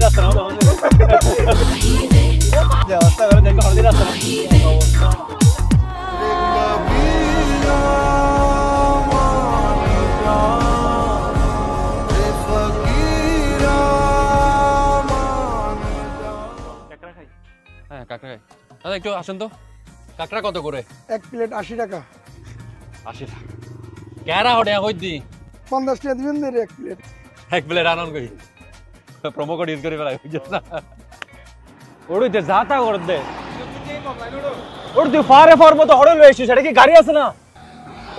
রাস্তা না অবস্থা করে দেখো হলদি রাস্তা অবস্থা কাঁকড়া খাই দাদা একটু আসেন তো কাঁকড়া কত করে এক প্লেট 80 টাকা 80 টাকা ক্যারা হড়ে কই দি 50 টাকা দিবেন রে এক প্লেট আনন কই প্রোমো কোড ইউজ করে ফেলাই বুঝছ না ওড়ই দে যাতা করে দে ওড় তুই ফারে ফর মতো হড়ে লইছিস সেটা কি গাড়ি আছে না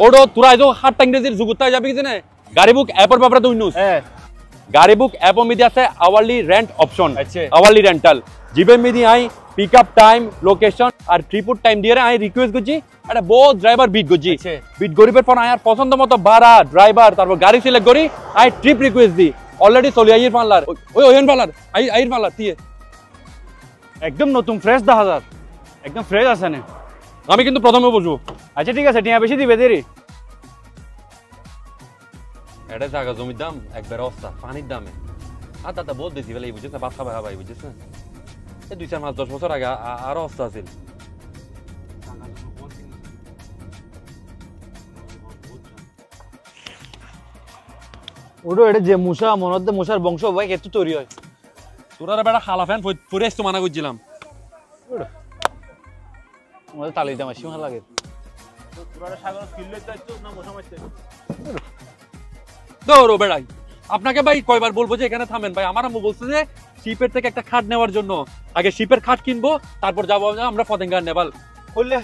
ওড়ো তোরা আইজো হাট টাঙ্গেজির জুগুতায় যাবি কি না গাড়ি বুক অ্যাপর ব্যাপারে তো উইনুস হ্যাঁ গাড়ি বুক অ্যাপ মিদি আছে আওয়ারলি রেন্ট অপশন আচ্ছা আওয়ারলি রেন্টাল জিবে মিদি আই পিকআপ টাইম লোকেশন আর ট্রিপুট টাইম দিয়ে আই রিকোয়েস্ট করছি একটা বহুত ড্রাইভার বিট করছি বিট গরিবের পর আয়ার পছন্দ মতো ভাড়া ড্রাইভার তারপর গাড়ি সিলেক্ট করি I trip request the already চলি আইর পাল্লার ওই ওইন পাল্লার আইর পাল্লার দিয়ে একদম নতুন ফ্রেশ 10000 একদম ফ্রেশ আছে না আমি কিন্তু প্রথমে বুঝবো আচ্ছা ঠিক আছে টিয়া বেশি দিবে দেরি এটা জায়গা জমির দাম একবার অবস্থা পানির দামে আর দাদা বহুত বেশি বেলা বুঝেছে বাচ্চা ভাই ভাই বুঝেছে এই 2-4 মাস 10 বছর আগে আরো অবস্থা আছিল ওডো এটা যে মুসা মনদে মুসার বংশ ভাই কত তৈরি হয় তোরা বেটা খালা ফ্যান ফুরেস তো মানা করছিলাম আমাদের তালি দাম আসি ভালো লাগে তোরা সাগর কিল্লে যাইতো না মশা মারতে দৌড়ো বেড়াই আপনাকে ভাই কয়বার বলবো যে এখানে থামেন ভাই আমার আম্মু বলছে যে শিপের থেকে একটা খাট নেওয়ার জন্য আগে শিপের খাট কিনবো তারপর যাবো আমরা ফতেঙ্গার নেপাল বললে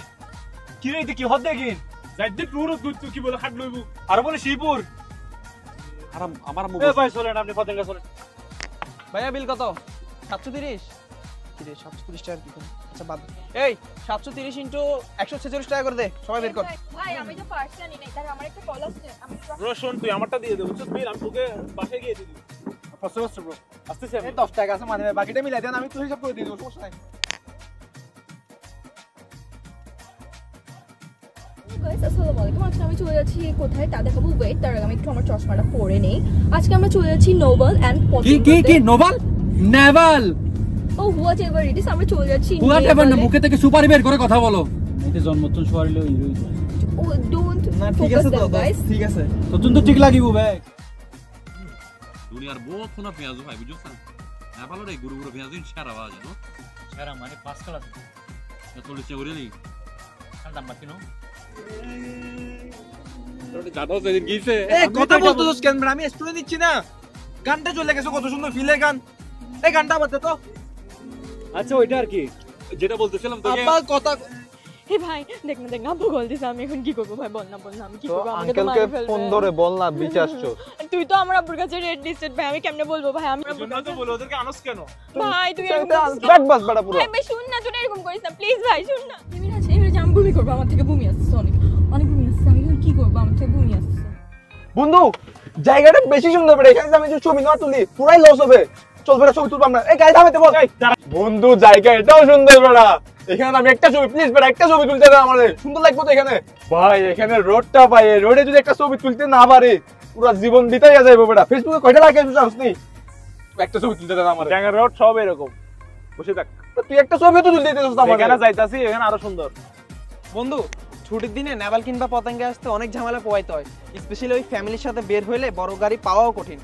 কি রে কি হদ দেখিন যাইতে টুর তুই কি বলে খাট লইবো আর বলে শিবপুর আর আমার আম্মু ভাই চলেন আপনি ফতেঙ্গা চলেন ভাইয়া বিল কত 730 কি রে 730 টাকা কি আচ্ছা বাদ এই 730 ইনটু 146 টাকা করে দে সবাই বের কর ভাই আমি তো পার্স জানি না তার আমার একটা কল আছে আমি রোশন তুই আমারটা দিয়ে দে বুঝছিস বিল আমি তোকে বাসায় গিয়ে দিই ফার্স্ট ফার্স্ট ব্রো আসতেছে এই 10 টাকা আছে মানে বাকিটা মিলাই দেন আমি তো হিসাব করে দিই সমস্যা নাই আসসালামু আলাইকুম আজকে আমি চলে যাচ্ছি কোথায় তা দেখাবো ওয়েট তার আগে আমি একটু আমার চশমাটা পরে নেই আজকে আমরা চলে যাচ্ছি নোবেল এন্ড কি নোবেল নেভাল ও হোয়াট এভার ইট ইজ আমরা চলে যাচ্ছি হোয়াট এভার না মুখে থেকে সুপারি বের করে কথা বলো এটা জন্মতন সোয়ারিলে হিরোই ও ডোন্ট না ঠিক আছে তো গাইস ঠিক আছে তো তুমি তো ঠিক লাগিব ভাই দুনিয়ার বহুত কোনা পেঁয়াজ ভাই বুঝছ না নেপালের এই গুরু গুরু পেঁয়াজ সারা আওয়াজ নো সারা মানে পাঁচ কালা তো চলিছে ওরেলি দাম বাকি নো জানো সেদিন গিয়েছে এই কথা বলতো তো ক্যামেরা আমি স্টুডিও দিচ্ছি না গানটা চলে গেছে কত সুন্দর ফিলের গান এই গানটা বাজে তো আচ্ছা ওইটা আর কি যেটা বলতেছিলাম তোকে আব্বা কথা হে ভাই দেখ না আব্বু কল দিছে আমি এখন কি করব ভাই বল না আমি কি করব আমাকে তো আঙ্কেলকে মার ফেলবে ফোন ধরে বল না বিচ আসছো তুই তো আমার আব্বুর কাছে রেড লিস্টেড ভাই আমি কেমনে বলবো ভাই আমি জন্য তো বলে ওদেরকে আনস কেন ভাই তুই এরকম ব্যাট বাস বড় পুরো ভাই শুন না তুই এরকম করিস না প্লিজ ভাই শুন না তুমি না সেই যে আমি বমি করব আমার থেকে বমি আসছে অনেক অনেক বমি আসছে আমি এখন কি করব আমার থেকে বমি আসছে বন্ধু জায়গাটা বেশি সুন্দর বেড়ে এখানে আমি ছবি না তুলি পুরাই লস হবে চল বেড়া ছবি তুলব আমরা এই গাড়ি থামাইতে বল বন্ধু জায়গা এটাও সুন্দর বেড়া এখানে আমি একটা ছবি প্লিজ বেড়া একটা ছবি তুলতে দাও আমাদের সুন্দর লাগবে তো এখানে ভাই এখানে রোডটা পাই রোডে যদি একটা ছবি তুলতে না পারে পুরো জীবন দিতেই যাবে বেড়া ফেসবুকে কয়টা লাইক আসবে জানিস নি একটা ছবি তুলতে দাও আমাদের ট্যাঙ্গার রোড সব এরকম বসে থাক তুই একটা ছবি তো তুলতে দিতেছিস আমাদের এখানে যাইতাছি এখানে আরো সুন্দর বন্ধু ছুটির দিনে নেভাল কিংবা পতেঙ্গে আসতে অনেক ঝামেলা পোয়াইতে হয় স্পেশালি ওই ফ্যামিলির সাথে বের হইলে বড় গাড়ি পাওয়াও কঠিন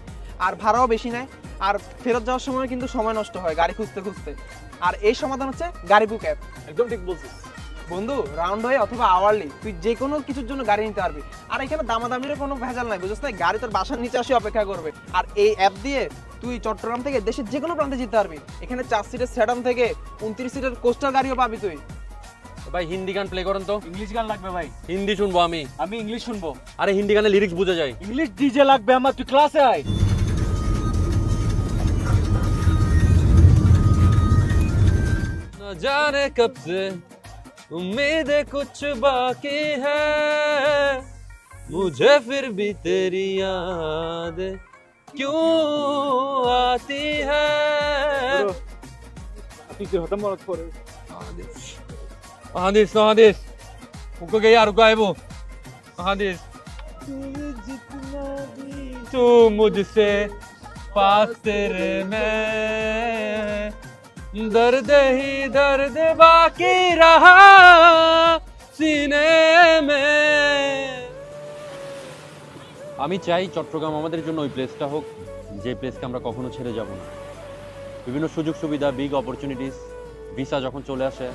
আর ভাড়াও বেশি নেয় আর ফেরত যাওয়ার সময় কিন্তু সময় নষ্ট হয় গাড়ি খুঁজতে খুঁজতে আর এই সমাধান হচ্ছে গাড়ি বুক অ্যাপ একদম ঠিক বলছিস বন্ধু রাউন্ড হয়ে অথবা আওয়ারলি তুই যে কোনো কিছুর জন্য গাড়ি নিতে পারবি আর এখানে দামাদামিরও কোনো ভেজাল নাই বুঝছিস না গাড়ি তোর বাসার নিচে আসে অপেক্ষা করবে আর এই অ্যাপ দিয়ে তুই চট্টগ্রাম থেকে দেশের যে কোনো প্রান্তে যেতে পারবি এখানে 4 সিটের সেডান থেকে 29 সিটের কোস্টাল গাড়িও পাবি তুই ভাই হিন্দি গান প্লে করেন তো ইংলিশ গান লাগবে ভাই হিন্দি শুনবো আমি ইংলিশ শুনবো আরে হিন্দি গানে লিরিক্স বোঝা যায় ইংলিশ ডিজে লাগবে আমার তুই ক্লাসে আয় ना जाने कब से उम्मीदें कुछ बाकी है मुझे फिर भी तेरी याद क्यों आती है তুই কি হতে মত করে हादिस उनको के यार रुको है वो हादिस तू मुझसे पास तेरे में दर्द ही दर्द बाकी रहा सीने में। আমি চাই চট্টগ্রাম আমাদের জন্য ওই প্লেসটা হোক যে প্লেসকে আমরা কখনো ছেড়ে যাব না। বিভিন্ন সুযোগ সুবিধা, বিগ অপরচুনিটিস, ভিসা যখন চলে আসে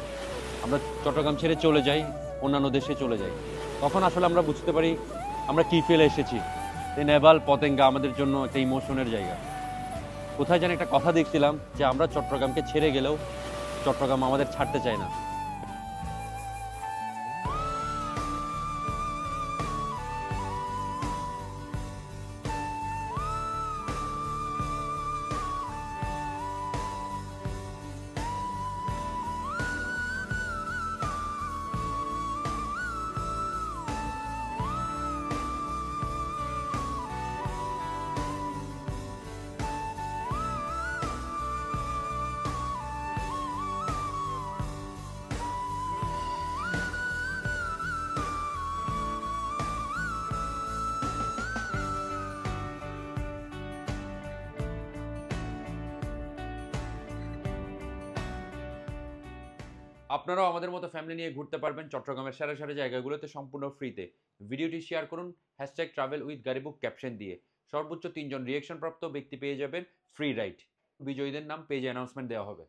আমরা চট্টগ্রাম ছেড়ে চলে যাই, অন্যান্য দেশে চলে যাই। তখন আসলে আমরা বুঝতে পারি আমরা কি ফেলে এসেছি। এই নেভাল পতেঙ্গা আমাদের জন্য একটা ইমোশনের জায়গা। কোথায় যেন একটা কথা দেখছিলাম যে আমরা চট্টগ্রামকে ছেড়ে গেলেও চট্টগ্রাম আমাদের ছাড়তে চায় না। আপনারাও আমাদের মতো ফ্যামিলি নিয়ে ঘুরতে পারবেন চট্টগ্রামের সেরা সেরা জায়গাগুলোতে সম্পূর্ণ ফ্রিতে। ভিডিওটি শেয়ার করুন #travel-with-garibuk ক্যাপশন দিয়ে। সর্বোচ্চ 3 জন রিঅ্যাকশন প্রাপ্ত ব্যক্তি পেয়ে যাবেন ফ্রি রাইড। বিজয়ীদের নাম পেজে অ্যানাউন্সমেন্ট দেওয়া হবে।